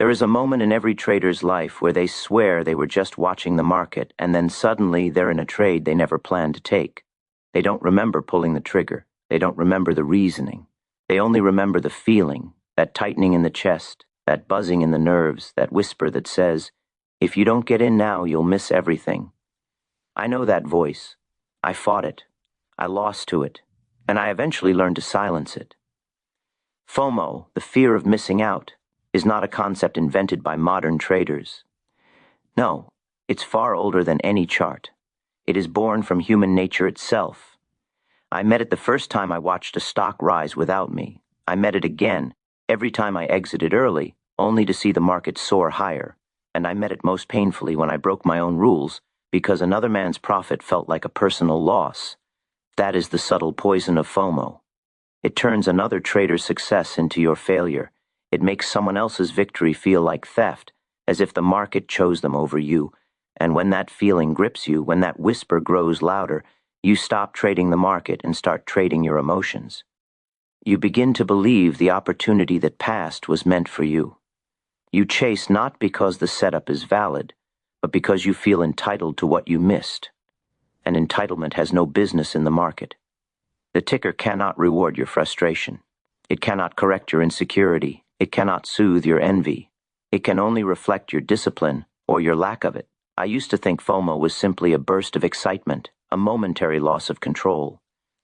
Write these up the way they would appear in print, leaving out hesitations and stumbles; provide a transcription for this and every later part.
There is a moment in every trader's life where they swear they were just watching the market, and then suddenly they're in a trade they never planned to take. They don't remember pulling the trigger. They don't remember the reasoning. They only remember the feeling, that tightening in the chest, that buzzing in the nerves, that whisper that says, "If you don't get in now, you'll miss everything." I know that voice. I fought it. I lost to it, and I eventually learned to silence it. FOMO, the fear of missing out, is not a concept invented by modern traders. No, it's far older than any chart. It is born from human nature itself. I met it the first time I watched a stock rise without me. I met it again every time I exited early, only to see the market soar higher. And I met it most painfully when I broke my own rules because another man's profit felt like a personal loss. That is the subtle poison of FOMO. It turns another trader's success into your failure. It makes someone else's victory feel like theft, as if the market chose them over you. And when that feeling grips you, when that whisper grows louder, you stop trading the market and start trading your emotions. You begin to believe the opportunity that passed was meant for you. You chase not because the setup is valid, but because you feel entitled to what you missed. And entitlement has no business in the market. The ticker cannot reward your frustration. It cannot correct your insecurity. It cannot soothe your envy. It can only reflect your discipline or your lack of it. I used to think FOMO was simply a burst of excitement, a momentary loss of control.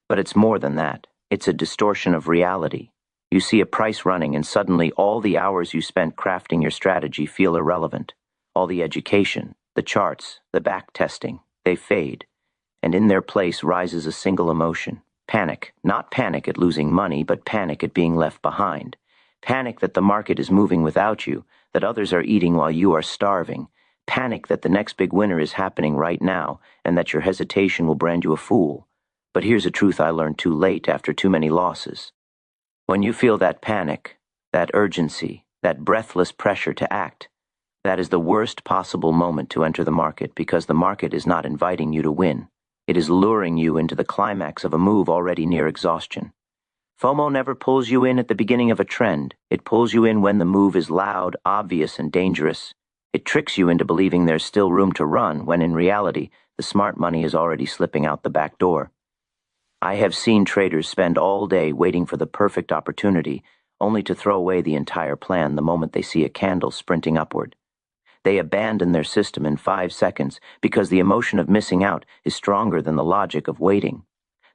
But it's more than that. It's a distortion of reality. You see a price running and suddenly all the hours you spent crafting your strategy feel irrelevant. All the education, the charts, the back testing, they fade. And in their place rises a single emotion. Panic. Not panic at losing money, but panic at being left behind. Panic that the market is moving without you, that others are eating while you are starving. Panic that the next big winner is happening right now, and that your hesitation will brand you a fool. But here's a truth I learned too late after too many losses. When you feel that panic, that urgency, that breathless pressure to act, that is the worst possible moment to enter the market because the market is not inviting you to win. It is luring you into the climax of a move already near exhaustion. FOMO never pulls you in at the beginning of a trend. It pulls you in when the move is loud, obvious, and dangerous. It tricks you into believing there's still room to run when in reality, the smart money is already slipping out the back door. I have seen traders spend all day waiting for the perfect opportunity, only to throw away the entire plan the moment they see a candle sprinting upward. They abandon their system in 5 seconds because the emotion of missing out is stronger than the logic of waiting.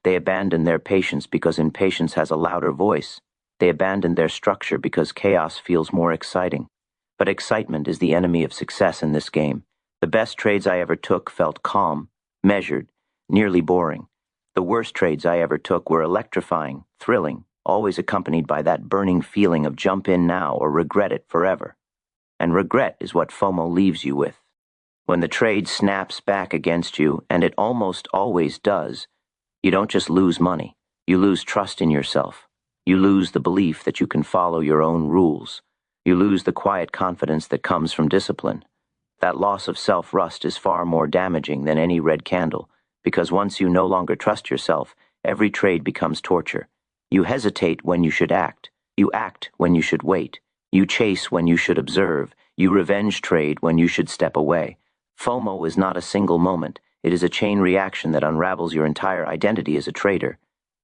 They abandon their patience because impatience has a louder voice. They abandon their structure because chaos feels more exciting. But excitement is the enemy of success in this game. The best trades I ever took felt calm, measured, nearly boring. The worst trades I ever took were electrifying, thrilling, always accompanied by that burning feeling of jump in now or regret it forever. And regret is what FOMO leaves you with. When the trade snaps back against you, and it almost always does, you don't just lose money. You lose trust in yourself. You lose the belief that you can follow your own rules. You lose the quiet confidence that comes from discipline. That loss of self-trust is far more damaging than any red candle, because once you no longer trust yourself, every trade becomes torture. You hesitate when you should act. You act when you should wait. You chase when you should observe. You revenge trade when you should step away. FOMO is not a single moment. It is a chain reaction that unravels your entire identity as a trader.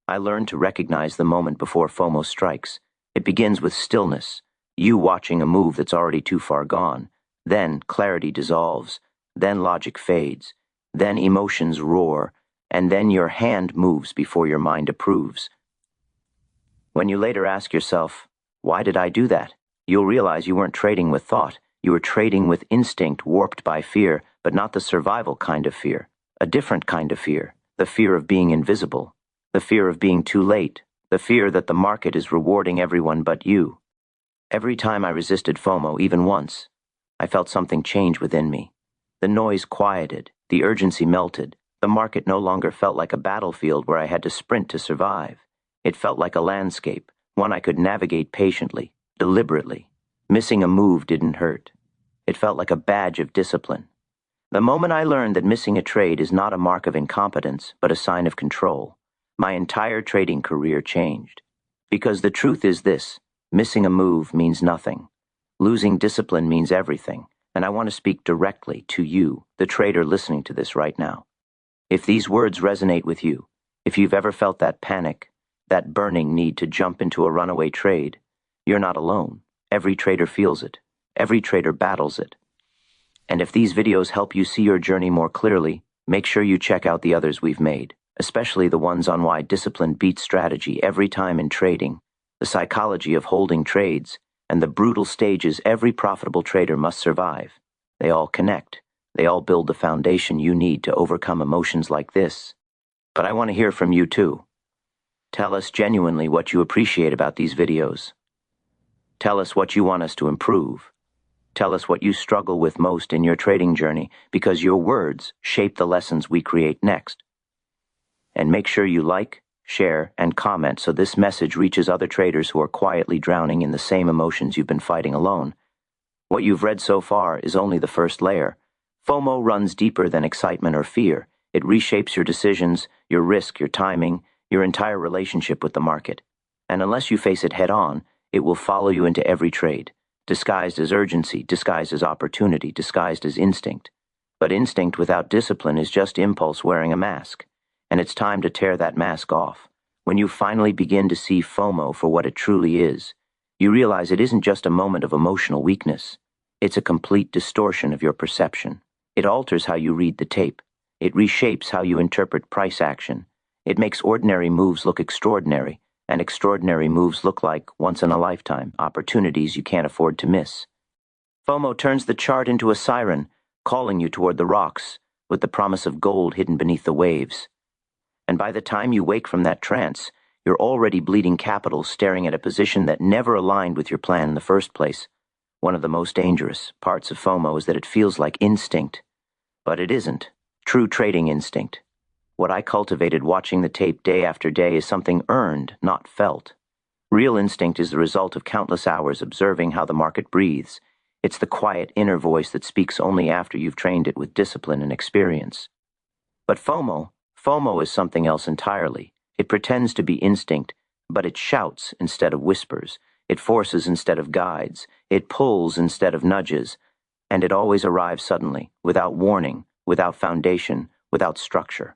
I learned to recognize the moment before FOMO strikes. It begins with stillness, you watching a move that's already too far gone. Then clarity dissolves. Then logic fades. Then emotions roar. And then your hand moves before your mind approves. When you later ask yourself, why did I do that? You'll realize you weren't trading with thought. You were trading with instinct warped by fear, but not the survival kind of fear. A different kind of fear. The fear of being invisible. The fear of being too late. The fear that the market is rewarding everyone but you. Every time I resisted FOMO, even once, I felt something change within me. The noise quieted. The urgency melted. The market no longer felt like a battlefield where I had to sprint to survive. It felt like a landscape, one I could navigate patiently, deliberately. Missing a move didn't hurt. It felt like a badge of discipline. The moment I learned that missing a trade is not a mark of incompetence, but a sign of control, my entire trading career changed. Because the truth is this, missing a move means nothing. Losing discipline means everything, and I want to speak directly to you, the trader listening to this right now. If these words resonate with you, if you've ever felt that panic, that burning need to jump into a runaway trade, you're not alone. Every trader feels it. Every trader battles it. And if these videos help you see your journey more clearly, make sure you check out the others we've made, especially the ones on why discipline beats strategy every time in trading, the psychology of holding trades, and the brutal stages every profitable trader must survive. They all connect. They all build the foundation you need to overcome emotions like this. But I want to hear from you too. Tell us genuinely what you appreciate about these videos. Tell us what you want us to improve. Tell us what you struggle with most in your trading journey, because your words shape the lessons we create next. And make sure you like, share, and comment so this message reaches other traders who are quietly drowning in the same emotions you've been fighting alone. What you've read so far is only the first layer. FOMO runs deeper than excitement or fear. It reshapes your decisions, your risk, your timing, your entire relationship with the market. And unless you face it head on, it will follow you into every trade, disguised as urgency, disguised as opportunity, disguised as instinct. But instinct without discipline is just impulse wearing a mask. And it's time to tear that mask off. When you finally begin to see FOMO for what it truly is, you realize it isn't just a moment of emotional weakness. It's a complete distortion of your perception. It alters how you read the tape. It reshapes how you interpret price action. It makes ordinary moves look extraordinary, and extraordinary moves look like once-in-a-lifetime opportunities you can't afford to miss. FOMO turns the chart into a siren, calling you toward the rocks, with the promise of gold hidden beneath the waves. And by the time you wake from that trance, you're already bleeding capital, staring at a position that never aligned with your plan in the first place. One of the most dangerous parts of FOMO is that it feels like instinct. But it isn't. True trading instinct. What I cultivated watching the tape day after day is something earned, not felt. Real instinct is the result of countless hours observing how the market breathes. It's the quiet inner voice that speaks only after you've trained it with discipline and experience. But FOMO is something else entirely. It pretends to be instinct, but it shouts instead of whispers. It forces instead of guides. It pulls instead of nudges. And it always arrives suddenly, without warning, without foundation, without structure.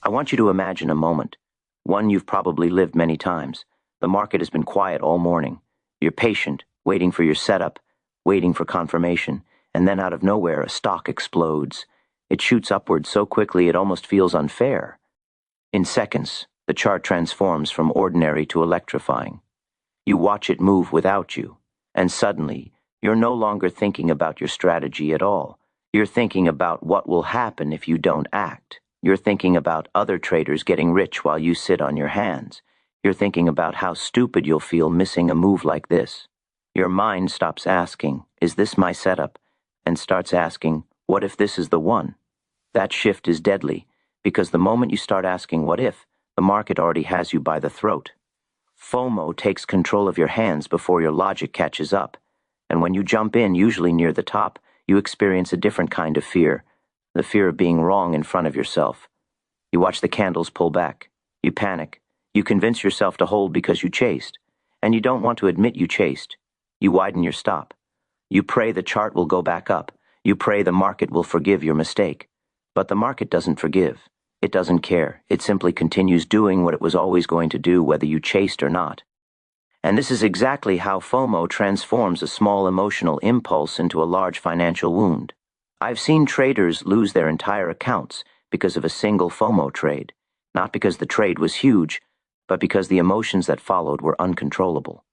I want you to imagine a moment, one you've probably lived many times. The market has been quiet all morning. You're patient, waiting for your setup, waiting for confirmation, and then out of nowhere a stock explodes. It shoots upward so quickly it almost feels unfair. In seconds, the chart transforms from ordinary to electrifying. You watch it move without you, and suddenly, you're no longer thinking about your strategy at all. You're thinking about what will happen if you don't act. You're thinking about other traders getting rich while you sit on your hands. You're thinking about how stupid you'll feel missing a move like this. Your mind stops asking, "Is this my setup?" and starts asking, "What if this is the one?" That shift is deadly, because the moment you start asking what if, the market already has you by the throat. FOMO takes control of your hands before your logic catches up, and when you jump in, usually near the top, you experience a different kind of fear, the fear of being wrong in front of yourself. You watch the candles pull back. You panic. You convince yourself to hold because you chased, and you don't want to admit you chased. You widen your stop. You pray the chart will go back up. You pray the market will forgive your mistake. But the market doesn't forgive. It doesn't care. It simply continues doing what it was always going to do, whether you chased or not. And this is exactly how FOMO transforms a small emotional impulse into a large financial wound. I've seen traders lose their entire accounts because of a single FOMO trade, not because the trade was huge, but because the emotions that followed were uncontrollable.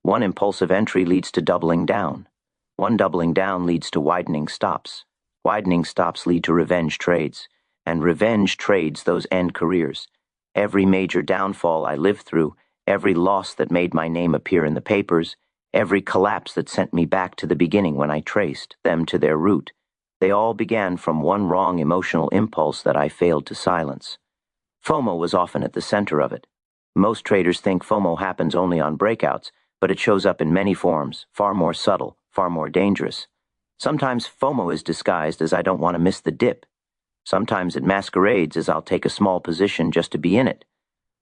One impulsive entry leads to doubling down. One doubling down leads to widening stops. Widening stops lead to revenge trades, and revenge trades those end careers. Every major downfall I lived through, every loss that made my name appear in the papers, every collapse that sent me back to the beginning when I traced them to their root, they all began from one wrong emotional impulse that I failed to silence. FOMO was often at the center of it. Most traders think FOMO happens only on breakouts, but it shows up in many forms, far more subtle, far more dangerous. Sometimes FOMO is disguised as I don't want to miss the dip. Sometimes it masquerades as I'll take a small position just to be in it.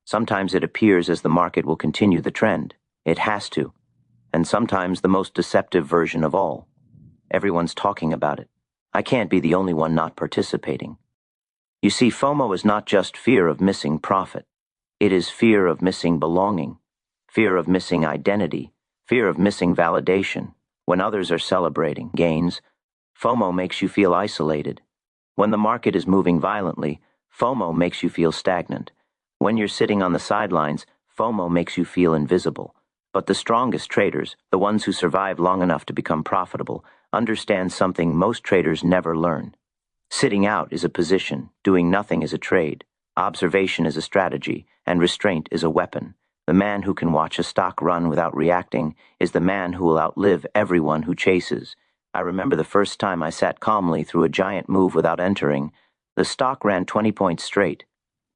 Sometimes it appears as the market will continue the trend. It has to. and sometimes the most deceptive version of all. Everyone's talking about it. I can't be the only one not participating. You see, FOMO is not just fear of missing profit. It is fear of missing belonging, fear of missing identity, fear of missing validation. When others are celebrating gains, FOMO makes you feel isolated. When the market is moving violently, FOMO makes you feel stagnant. When you're sitting on the sidelines, FOMO makes you feel invisible. But the strongest traders, the ones who survive long enough to become profitable, understand something most traders never learn. Sitting out is a position, doing nothing is a trade, observation is a strategy, and restraint is a weapon. The man who can watch a stock run without reacting is the man who will outlive everyone who chases. I remember the first time I sat calmly through a giant move without entering. The stock ran 20 points straight.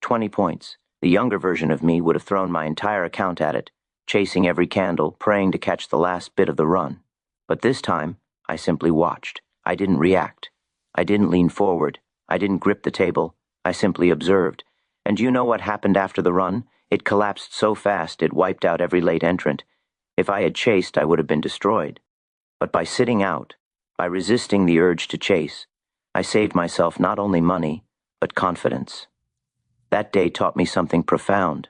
20 points. The younger version of me would have thrown my entire account at it, chasing every candle, praying to catch the last bit of the run. But this time, I simply watched. I didn't react. I didn't lean forward. I didn't grip the table. I simply observed. And do you know what happened after the run? It collapsed so fast it wiped out every late entrant. If I had chased, I would have been destroyed. But by sitting out, by resisting the urge to chase, I saved myself not only money, but confidence. That day taught me something profound.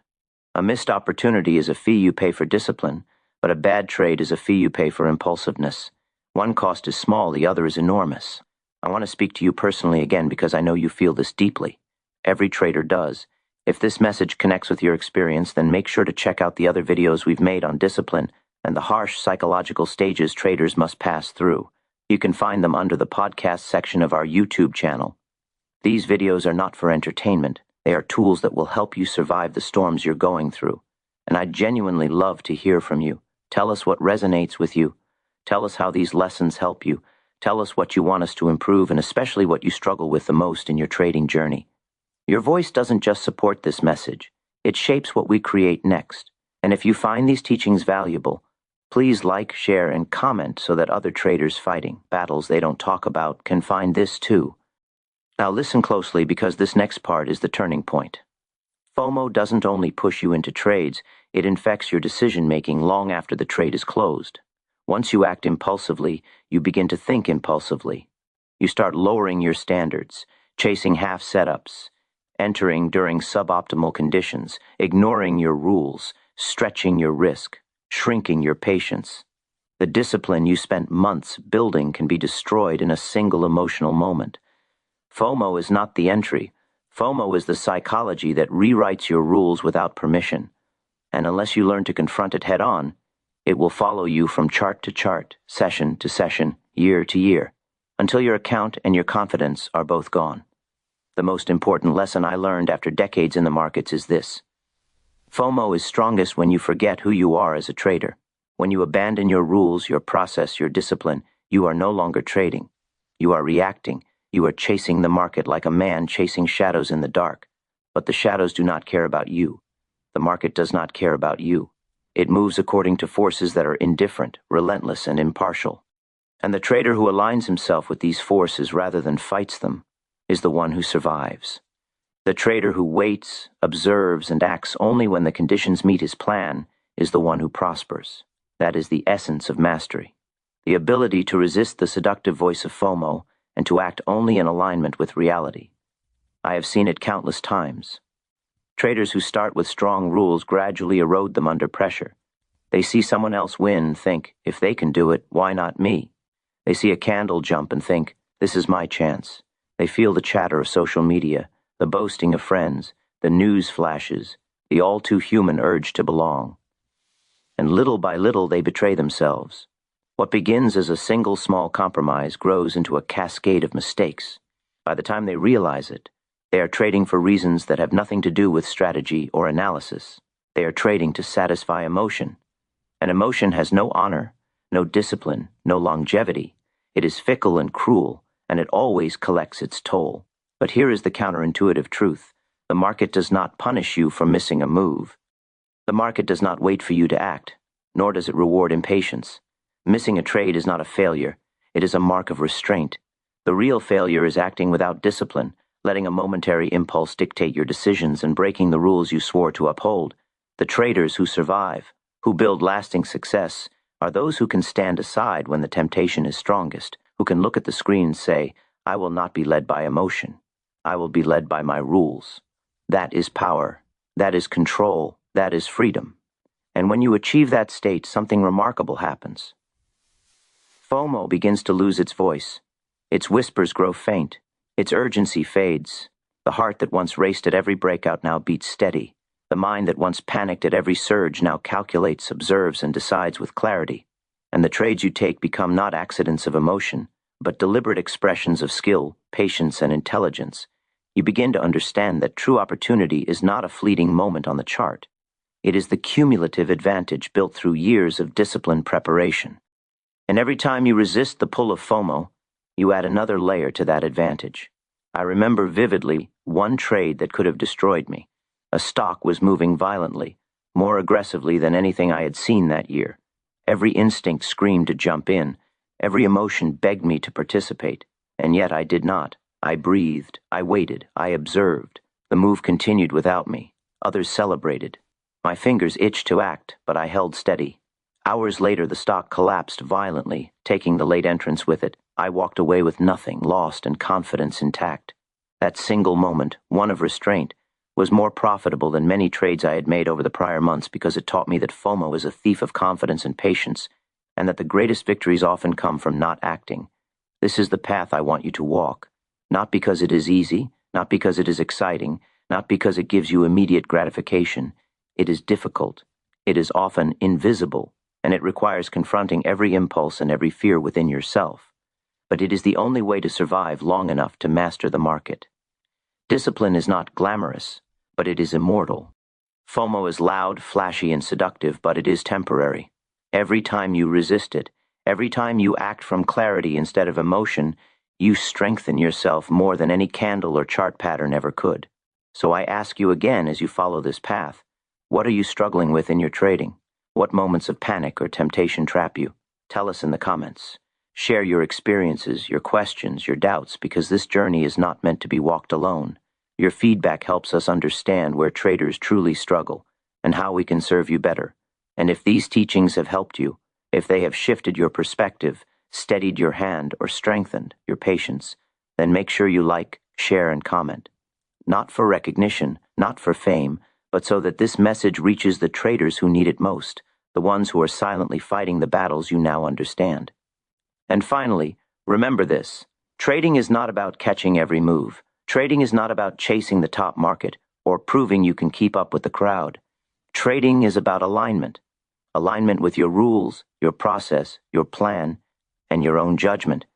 A missed opportunity is a fee you pay for discipline, but a bad trade is a fee you pay for impulsiveness. One cost is small, the other is enormous. I want to speak to you personally again because I know you feel this deeply. Every trader does. If this message connects with your experience, then make sure to check out the other videos we've made on discipline and the harsh psychological stages traders must pass through. You can find them under the podcast section of our YouTube channel. These videos are not for entertainment. They are tools that will help you survive the storms you're going through. And I'd genuinely love to hear from you. Tell us what resonates with you. Tell us how these lessons help you. Tell us what you want us to improve and especially what you struggle with the most in your trading journey. Your voice doesn't just support this message. It shapes what we create next. And if you find these teachings valuable, please like, share, and comment so that other traders fighting battles they don't talk about can find this too. Now listen closely because this next part is the turning point. FOMO doesn't only push you into trades, it infects your decision-making long after the trade is closed. Once you act impulsively, you begin to think impulsively. You start lowering your standards, chasing half setups, entering during suboptimal conditions, ignoring your rules, stretching your risk, shrinking your patience. The discipline you spent months building can be destroyed in a single emotional moment. FOMO is not the entry. FOMO is the psychology that rewrites your rules without permission. And unless you learn to confront it head-on, it will follow you from chart to chart, session to session, year to year, until your account and your confidence are both gone. The most important lesson I learned after decades in the markets is this. FOMO is strongest when you forget who you are as a trader. When you abandon your rules, your process, your discipline, you are no longer trading. You are reacting. You are chasing the market like a man chasing shadows in the dark. But the shadows do not care about you. The market does not care about you. It moves according to forces that are indifferent, relentless, and impartial. And the trader who aligns himself with these forces rather than fights them is the one who survives. The trader who waits, observes, and acts only when the conditions meet his plan is the one who prospers. That is the essence of mastery. The ability to resist the seductive voice of FOMO and to act only in alignment with reality. I have seen it countless times. Traders who start with strong rules gradually erode them under pressure. They see someone else win and think, if they can do it, why not me? They see a candle jump and think, this is my chance. They feel the chatter of social media, the boasting of friends, the news flashes, the all-too-human urge to belong. And little by little they betray themselves. What begins as a single small compromise grows into a cascade of mistakes. By the time they realize it, they are trading for reasons that have nothing to do with strategy or analysis. They are trading to satisfy emotion. And emotion has no honor, no discipline, no longevity. It is fickle and cruel, and it always collects its toll. But here is the counterintuitive truth. The market does not punish you for missing a move. The market does not wait for you to act, nor does it reward impatience. Missing a trade is not a failure. It is a mark of restraint. The real failure is acting without discipline, letting a momentary impulse dictate your decisions and breaking the rules you swore to uphold. The traders who survive, who build lasting success, are those who can stand aside when the temptation is strongest, who can look at the screen and say, I will not be led by emotion. I will be led by my rules. That is power. That is control. That is freedom. And when you achieve that state, something remarkable happens. FOMO begins to lose its voice. Its whispers grow faint. Its urgency fades. The heart that once raced at every breakout now beats steady. The mind that once panicked at every surge now calculates, observes, and decides with clarity. And the trades you take become not accidents of emotion, but deliberate expressions of skill, patience, and intelligence. You begin to understand that true opportunity is not a fleeting moment on the chart. It is the cumulative advantage built through years of disciplined preparation. And every time you resist the pull of FOMO, you add another layer to that advantage. I remember vividly one trade that could have destroyed me. A stock was moving violently, more aggressively than anything I had seen that year. Every instinct screamed to jump in. Every emotion begged me to participate. And yet I did not. I breathed. I waited. I observed. The move continued without me. Others celebrated. My fingers itched to act, but I held steady. Hours later, the stock collapsed violently, taking the late entrance with it. I walked away with nothing, lost and confidence intact. That single moment, one of restraint, was more profitable than many trades I had made over the prior months because it taught me that FOMO is a thief of confidence and patience, and that the greatest victories often come from not acting. This is the path I want you to walk, not because it is easy, not because it is exciting, not because it gives you immediate gratification. It is difficult. It is often invisible, and it requires confronting every impulse and every fear within yourself. But it is the only way to survive long enough to master the market. Discipline is not glamorous, but it is immortal. FOMO is loud, flashy, and seductive, but it is temporary. Every time you resist it, every time you act from clarity instead of emotion, you strengthen yourself more than any candle or chart pattern ever could. So I ask you again as you follow this path, what are you struggling with in your trading? What moments of panic or temptation trap you? Tell us in the comments. Share your experiences, your questions, your doubts, because this journey is not meant to be walked alone. Your feedback helps us understand where traders truly struggle and how we can serve you better. And if these teachings have helped you, if they have shifted your perspective, steadied your hand, or strengthened your patience, then make sure you like, share, and comment. Not for recognition, not for fame, but so that this message reaches the traders who need it most, the ones who are silently fighting the battles you now understand. And finally, remember this. Trading is not about catching every move. Trading is not about chasing the top market or proving you can keep up with the crowd. Trading is about alignment. Alignment with your rules, your process, your plan, and your own judgment.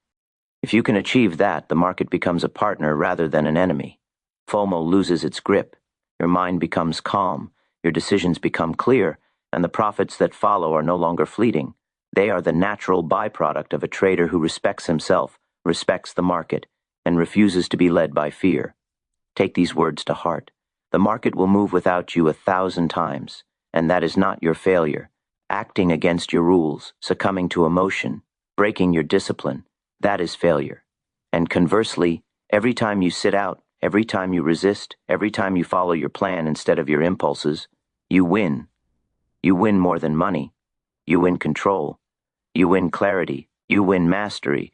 If you can achieve that, the market becomes a partner rather than an enemy. FOMO loses its grip. Your mind becomes calm, your decisions become clear, and the profits that follow are no longer fleeting. They are the natural byproduct of a trader who respects himself, respects the market, and refuses to be led by fear. Take these words to heart. The market will move without you 1,000 times, and that is not your failure. Acting against your rules, succumbing to emotion, breaking your discipline, that is failure. And conversely, every time you sit out, every time you resist, every time you follow your plan instead of your impulses, you win. You win more than money. You win control. You win clarity. You win mastery.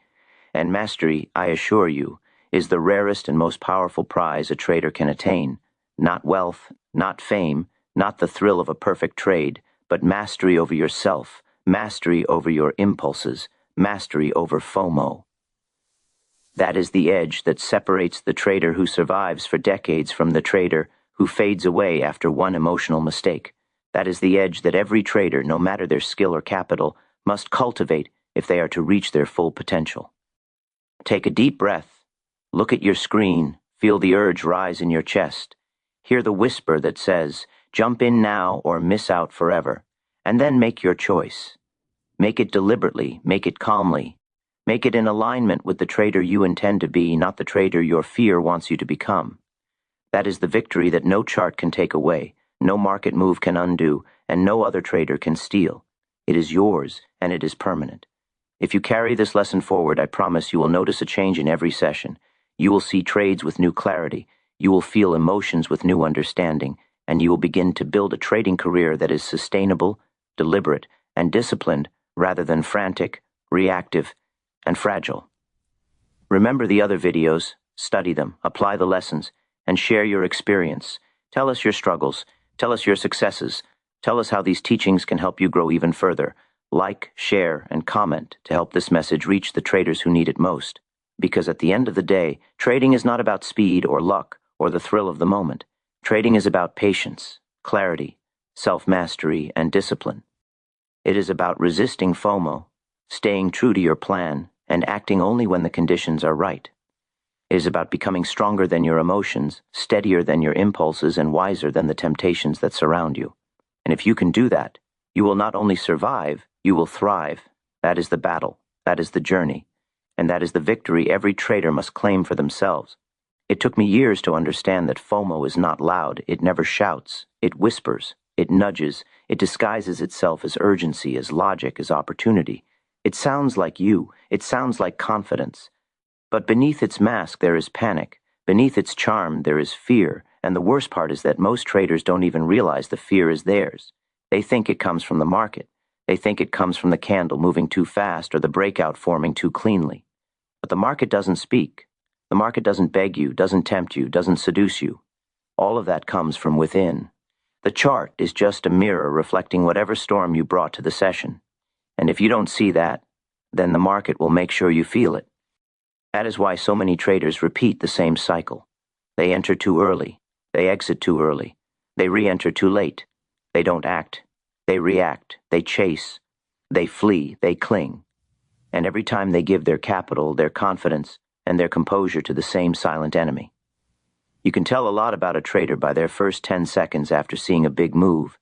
And mastery, I assure you, is the rarest and most powerful prize a trader can attain. Not wealth, not fame, not the thrill of a perfect trade, but mastery over yourself, mastery over your impulses, mastery over FOMO. That is the edge that separates the trader who survives for decades from the trader who fades away after one emotional mistake. That is the edge that every trader, no matter their skill or capital, must cultivate if they are to reach their full potential. Take a deep breath. Look at your screen. Feel the urge rise in your chest. Hear the whisper that says, jump in now or miss out forever. And then make your choice. Make it deliberately. Make it calmly. Make it in alignment with the trader you intend to be, not the trader your fear wants you to become. That is the victory that no chart can take away, no market move can undo, and no other trader can steal. It is yours, and it is permanent. If you carry this lesson forward, I promise you will notice a change in every session. You will see trades with new clarity, you will feel emotions with new understanding, and you will begin to build a trading career that is sustainable, deliberate, and disciplined rather than frantic, reactive, and fragile. Remember the other videos, study them, apply the lessons, and share your experience. Tell us your struggles, tell us your successes, tell us how these teachings can help you grow even further. Like, share, and comment to help this message reach the traders who need it most. Because at the end of the day, trading is not about speed or luck or the thrill of the moment. Trading is about patience, clarity, self-mastery, and discipline. It is about resisting FOMO, staying true to your plan, and acting only when the conditions are right. It is about becoming stronger than your emotions, steadier than your impulses, and wiser than the temptations that surround you. And if you can do that, you will not only survive, you will thrive. That is the battle, that is the journey, and that is the victory every trader must claim for themselves. It took me years to understand that FOMO is not loud. It never shouts. It whispers. It nudges. It disguises itself as urgency, as logic, as opportunity. It sounds like you. It sounds like confidence. But beneath its mask there is panic. Beneath its charm there is fear. And the worst part is that most traders don't even realize the fear is theirs. They think it comes from the market. They think it comes from the candle moving too fast or the breakout forming too cleanly. But the market doesn't speak. The market doesn't beg you, doesn't tempt you, doesn't seduce you. All of that comes from within. The chart is just a mirror reflecting whatever storm you brought to the session. And if you don't see that, then the market will make sure you feel it. That is why so many traders repeat the same cycle. They enter too early. They exit too early. They re-enter too late. They don't act. They react. They chase. They flee. They cling. And every time they give their capital, their confidence, and their composure to the same silent enemy. You can tell a lot about a trader by their first 10 seconds after seeing a big move.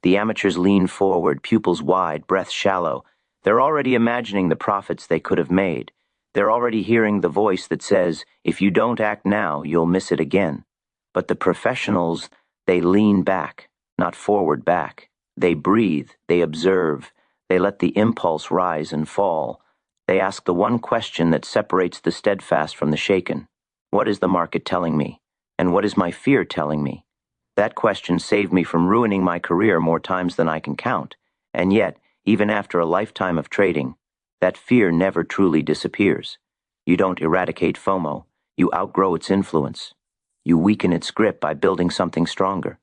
The amateurs lean forward, pupils wide, breath shallow. They're already imagining the profits they could have made. They're already hearing the voice that says, if you don't act now, you'll miss it again. But the professionals, they lean back, not forward back. They breathe, they observe, they let the impulse rise and fall. They ask the one question that separates the steadfast from the shaken. What is the market telling me? And what is my fear telling me? That question saved me from ruining my career more times than I can count. And yet, even after a lifetime of trading, that fear never truly disappears. You don't eradicate FOMO. You outgrow its influence. You weaken its grip by building something stronger.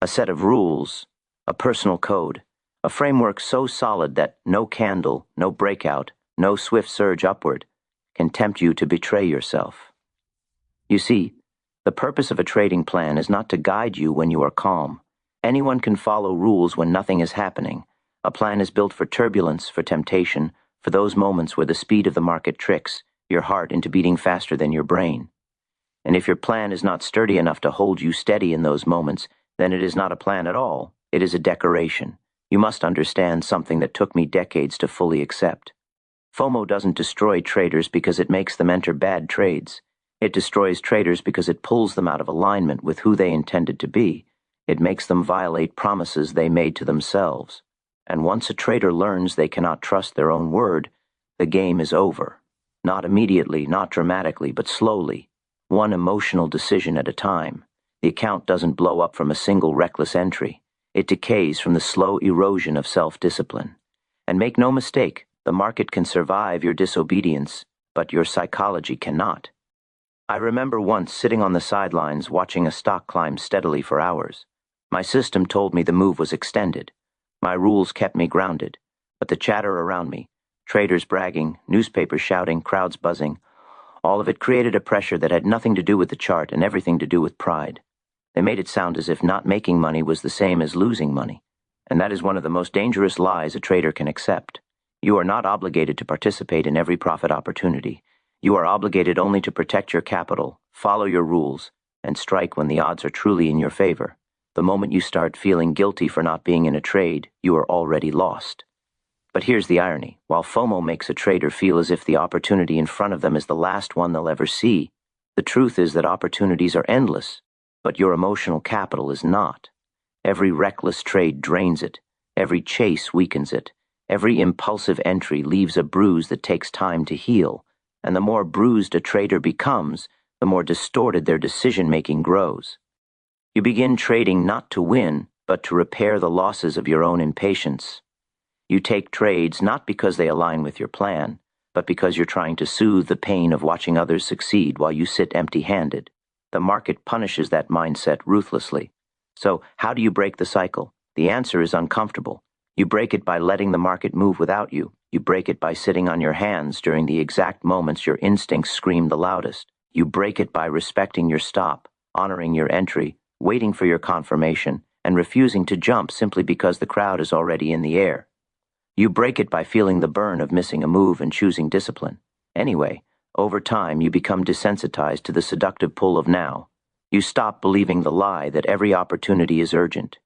A set of rules, a personal code, a framework so solid that no candle, no breakout, no swift surge upward can tempt you to betray yourself. You see, the purpose of a trading plan is not to guide you when you are calm. Anyone can follow rules when nothing is happening. A plan is built for turbulence, for temptation, for those moments where the speed of the market tricks your heart into beating faster than your brain. And if your plan is not sturdy enough to hold you steady in those moments, then it is not a plan at all. It is a decoration. You must understand something that took me decades to fully accept. FOMO doesn't destroy traders because it makes them enter bad trades. It destroys traders because it pulls them out of alignment with who they intended to be. It makes them violate promises they made to themselves. And once a trader learns they cannot trust their own word, the game is over. Not immediately, not dramatically, but slowly, one emotional decision at a time. The account doesn't blow up from a single reckless entry. It decays from the slow erosion of self-discipline. And make no mistake, the market can survive your disobedience, but your psychology cannot. I remember once sitting on the sidelines watching a stock climb steadily for hours. My system told me the move was extended. My rules kept me grounded. But the chatter around me, traders bragging, newspapers shouting, crowds buzzing, all of it created a pressure that had nothing to do with the chart and everything to do with pride. They made it sound as if not making money was the same as losing money. And that is one of the most dangerous lies a trader can accept. You are not obligated to participate in every profit opportunity. You are obligated only to protect your capital, follow your rules, and strike when the odds are truly in your favor. The moment you start feeling guilty for not being in a trade, you are already lost. But here's the irony. While FOMO makes a trader feel as if the opportunity in front of them is the last one they'll ever see, the truth is that opportunities are endless, but your emotional capital is not. Every reckless trade drains it. Every chase weakens it. Every impulsive entry leaves a bruise that takes time to heal, and the more bruised a trader becomes, the more distorted their decision-making grows. You begin trading not to win, but to repair the losses of your own impatience. You take trades not because they align with your plan, but because you're trying to soothe the pain of watching others succeed while you sit empty-handed. The market punishes that mindset ruthlessly. So, how do you break the cycle? The answer is uncomfortable. You break it by letting the market move without you. You break it by sitting on your hands during the exact moments your instincts scream the loudest. You break it by respecting your stop, honoring your entry, waiting for your confirmation, and refusing to jump simply because the crowd is already in the air. You break it by feeling the burn of missing a move and choosing discipline. Anyway, over time you become desensitized to the seductive pull of now. You stop believing the lie that every opportunity is urgent.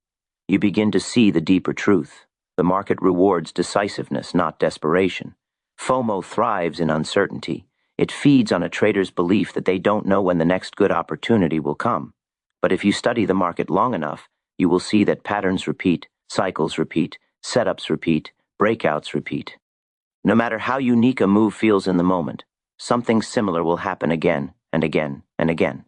You begin to see the deeper truth. The market rewards decisiveness, not desperation. FOMO thrives in uncertainty. It feeds on a trader's belief that they don't know when the next good opportunity will come. But if you study the market long enough, you will see that patterns repeat, cycles repeat, setups repeat, breakouts repeat. No matter how unique a move feels in the moment, something similar will happen again and again and again.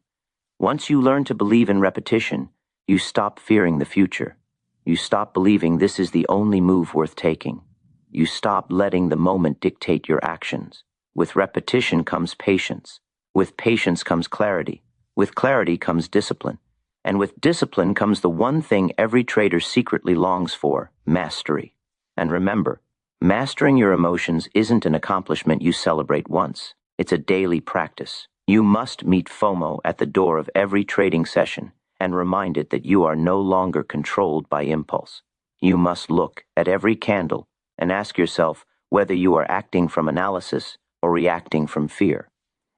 Once you learn to believe in repetition, you stop fearing the future. You stop believing this is the only move worth taking. You stop letting the moment dictate your actions. With repetition comes patience. With patience comes clarity. With clarity comes discipline. And with discipline comes the one thing every trader secretly longs for: mastery. And remember, mastering your emotions isn't an accomplishment you celebrate once. It's a daily practice. You must meet FOMO at the door of every trading session and remind it that you are no longer controlled by impulse. You must look at every candle and ask yourself whether you are acting from analysis or reacting from fear.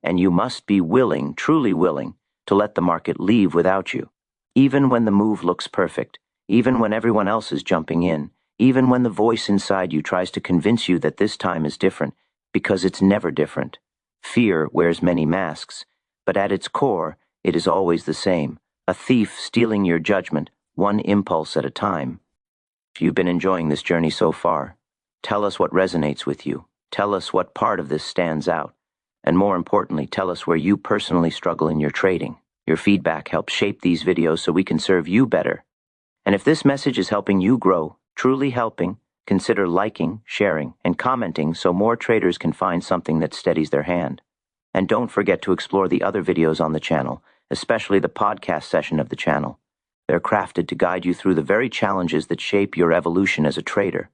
And you must be willing, truly willing, to let the market leave without you. Even when the move looks perfect, even when everyone else is jumping in, even when the voice inside you tries to convince you that this time is different, because it's never different. Fear wears many masks, but at its core, it is always the same, a thief stealing your judgment, one impulse at a time. If you've been enjoying this journey so far, tell us what resonates with you. Tell us what part of this stands out. And more importantly, tell us where you personally struggle in your trading. Your feedback helps shape these videos so we can serve you better. And if this message is helping you grow, truly helping, consider liking, sharing, and commenting so more traders can find something that steadies their hand. And don't forget to explore the other videos on the channel, especially the podcast session of the channel. They're crafted to guide you through the very challenges that shape your evolution as a trader.